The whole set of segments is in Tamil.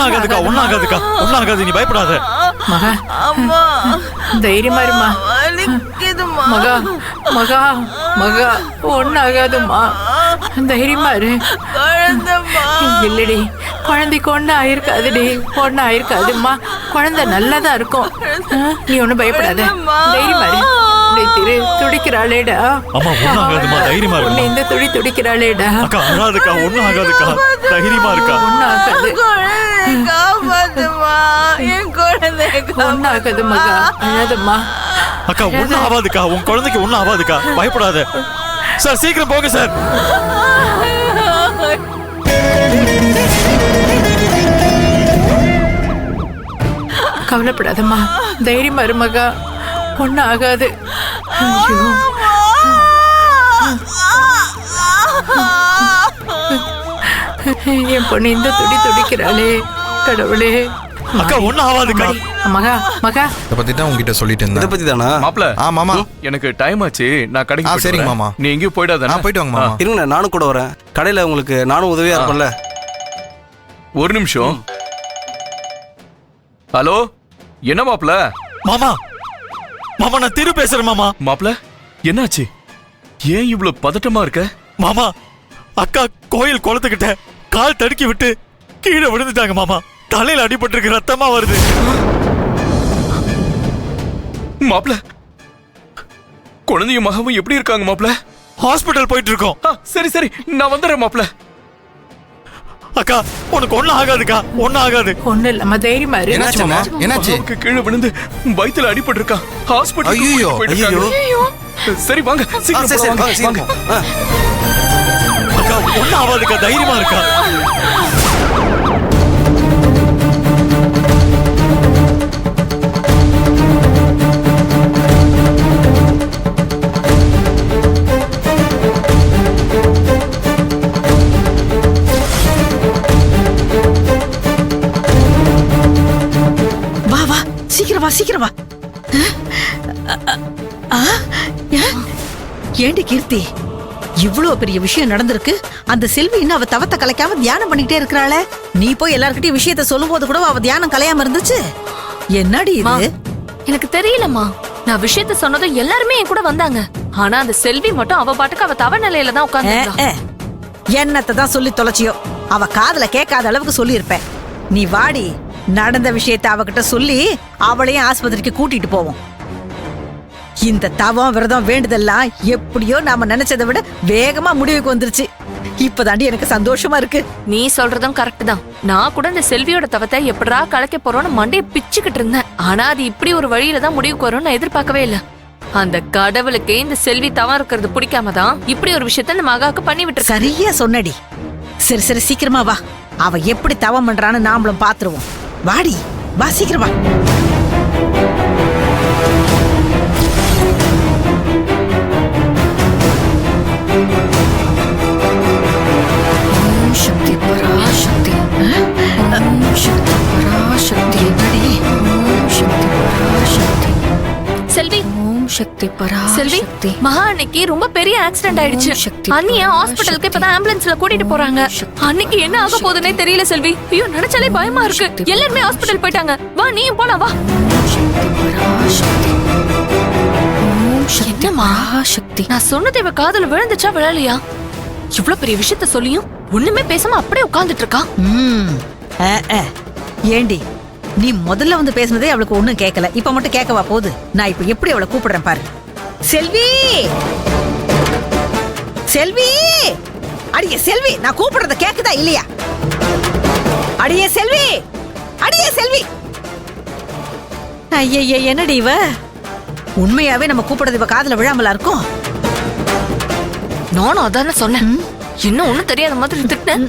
ஒண்ணாகாதுக்கா ஒண்ணாகாதுக்கா ஒண்ணாகாது, நீ பயப்படாத. மகா அம்மா தைரியமா இருமா. வலிக்குதுமா. மகா மகா மகா ஒண்ணாகாதுமா, தைரியமா இரு. குழந்தைமா. இல்லடி, குழந்தைக்கு ஒண்ணு ஆயிருக்காதுடி, ஒண்ணு ஆயிருக்காதுமா. குழந்தை நல்லாதான் இருக்கும். நீ ஒண்ணும் பயப்படாத, தைரியமா இரு. துடிக்கிறாளேடா. அம்மா ஒண்ணாகாதுமா, தைரியமா இரு. உன்னை இந்த துடிக்கிறாளேடா. அக்கா அழாதுக்கா, ஒண்ணாகாதுக்கா, தைரியமா இருக்கா. ஒண்ணாகாது, காப்பாத்துமா, என் குழந்தைய ஒண்ணாகாது மகா, அழாதம்மா. அக்கா ஒண்ணும் ஆகாதுக்கா, உன் குழந்தைக்கு ஒண்ணும் ஆகாதுக்கா, பயப்படாத. சார் சீக்கிரம் போங்க சார். கவலைப்படாதம்மா, தைரியமா இரு மகா, ஒன்னும் ஆகாது. ஐயோ என் பொண்ணு இந்த துடிக்கிறாளே கடவுளே. அக்கா ஒண்ணும் ஆகாதுக்கா. மகா மகா இத பத்தி தான் உன்கிட்ட சொல்லிட்டு இருந்தேன். இத பத்தி தானா மாப்ள? மாமா எனக்கு டைம் ஆச்சு, நான் கடைக்கு போயிட்டு சரிங்க வரேன். மாமா. நீ எங்கேயும் போயிடாத. போயிட்டு வாங்க மாமா. இருங்க, நானும் கூட வரேன். கடையில உங்களுக்கு நானும் உதவியா இருப்பேன்ல. ஒரு நிமிஷம். ஹலோ, என்ன மாப்ள? மாமா மாமா நான் திரு பேசுறேன் மாமா. மாப்ள என்னாச்சு? ஏன் இவ்வளவு பதட்டமா இருக்க? மாமா அக்கா கோயில் குளத்துக்கிட்ட கால் தடுக்கி விட்டு கீழே விழுந்துட்டாங்க மாமா. தலையில அடிபட்டிருக்கு, ரத்தமா வருது. மாப்ள குழந்தையும் மகவும் எப்படி இருக்காங்க மாப்ள? ஹாஸ்பிட்டல் போயிட்டு இருக்கோம். சரி சரி, நான் வந்துடுறேன் மாப்ள. அக்கா உனக்கு ஒண்ணும் ஆகாதுக்கா, ஒண்ணும் ஆகாது. ஒண்ணு இல்லம்மா, தைரியமா இரு. என்னாச்சு மாமா? என்னாச்சு? கீழே விழுந்து வயித்துல அடிபட்டு இருக்கா, ஹாஸ்பிட்டல். ஐயோ ஐயோ. சரி வாங்க சீக்கிரம் வாங்க. அக்கா ஒண்ணும் ஆகாதுக்கா, தைரியமா இருக்கா. சீக்கிரம் வா. ஏண்டி கீர்த்தி, இவ்வளவு பெரிய விஷயம் நடந்திருக்கு. அந்த செல்வி இன்னும் அவ தவத்தை கலைக்காம தியானம் பண்ணிட்டே இருக்கிறாளே. நீ போய் எல்லார்கிட்டயும் விஷயத்த சொல்லும் போது கூட அவ தியானம் கலையாம இருந்துச்சு. என்னடி இது? எனக்கு தெரியலம்மா. நான் விஷயத்த சொன்னதும் எல்லாருமே என் கூட வந்தாங்க. ஆனா அந்த செல்வி மட்டும் அவ பாட்டுக்கு அவ தவ நிலையில தான் உட்கார்ந்து. என்னத்தை தான் சொல்லி தொலைச்சியோ, அவ காதுல கேட்காத அளவுக்கு சொல்லி இருப்பேன். நீ வாடி, நடந்த விஷயத்த அவகிட்ட சொல்லி அவளையும் ஆஸ்பத்திரிக்கு கூட்டிட்டு போவோம். இந்த தவம் விரதம் வேண்டுதெல்லாம் எப்படியோ நாம நினைச்சதை விட வேகமா முடிவுக்கு வந்துருச்சு. இப்பதாண்டி எனக்கு சந்தோஷமா இருக்கு. நீ சொல்றதும் கரெக்ட் தான். நான் கூட இந்த செல்வியோட தவத்தை எப்படா கலைக்க போறோம்னு மண்டையை பிச்சுக்கிட்டு இருந்தேன். ஆனா அது இப்படி ஒரு வழியில தான் முடிவுக்கு வரும்னு நான் எதிர்பார்க்கவே இல்ல. அந்த கடவுளுக்கு இந்த செல்வி தவம் இருக்கிறது பிடிக்காம தான் இப்படி ஒரு விஷயத்த இந்த மகாவுக்கு பண்ணி விட்டு. சரியா சொன்னடி. சரி சரி, சீக்கிரமா வா. அவ எப்படி தவம் பண்றான்னு நாமளும் பாத்துருவோம். வாடி வா, சீக்கிரம் வா. சக்தி பராசக்தி, சக்தி பராசக்தி, சக்தி பராசக்தி. செல்வி, சக்தி பராசக்தி. மகா அன்னைக்கு ரொம்ப பெரிய ஆக்சிடென்ட் ஆயிடுச்சு. அண்ணிய ஹாஸ்பிடலுக்கு இப்பதான் ஆம்புலன்ஸ்ல கூட்டிட்டு போறாங்க. அன்னைக்கு என்ன ஆக போகுதுன்னே தெரியல செல்வி. ஐயோ நினைச்சாலே பயமா இருக்கு. எல்லாருமே ஹாஸ்பிடல் போயிட்டாங்க. வா நீயும் போலாம், வா. என்னம்மா சக்தி, நான் சொன்னது இவ காதுல விழுந்துச்சா விழலையா? இவ்வளவு பெரிய விஷயத்த சொல்லியும் ஒண்ணுமே பேசாம அப்படியே உட்கார்ந்துட்டு இருக்கா. ஏண்டி, நீ முதல்ல வந்து பேசுனதே அவளுக்கு ஒண்ணும் கேட்கல. இப்ப மட்டும் கேட்கவா போகுது? நான் இப்ப எப்படி அவளை கூப்பிடுறேன் பாரு. செல்வி, செல்வி, அடியே செல்வி, நான் கூப்பிடுறத கேக்குதா இல்லையா? அடியே செல்வி, அடியே செல்வி. ஐய, என்னடி இவ? உண்மையாவே நம்ம கூப்பிடுறது இவ காதுல விழாமலா இருக்கும். நானும் அதான சொன்னேன். இன்னும் ஒண்ணும் தெரியாத மாதிரி திட்டேன்.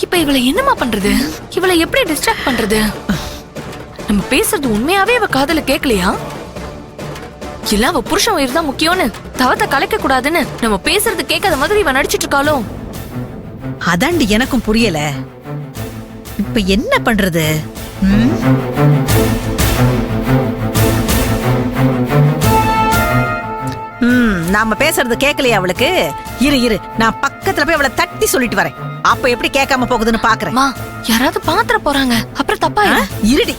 இப்ப இவளை என்னமா பண்றது? இவளை எப்படி டிஸ்ட்ராக்ட் பண்றது? நம்ம பேசுறது உண்மையாவே இவ காதுல கேட்கலையா? இல்ல அவ புருஷன் உயிர் தான் முக்கியம்னு தவத்தை கலைக்க கூடாதுன்னு நம்ம பேசுறது கேட்காத மாதிரி இவ நடிச்சிட்டு இருக்காளோ? அதாண்டி எனக்கும் புரியல. இப்ப என்ன பண்றது? நாம பேசுறது கேட்கலையா அவளுக்கு? இரு, நான் பக்கத்துல போய் அவளை தட்டி சொல்லிட்டு வரேன். அப்ப எப்படி கேட்காம போகுதுன்னு பாக்குறேன். யாராவது பாத்திர போறாங்க, அப்புறம் தப்பா இருடி.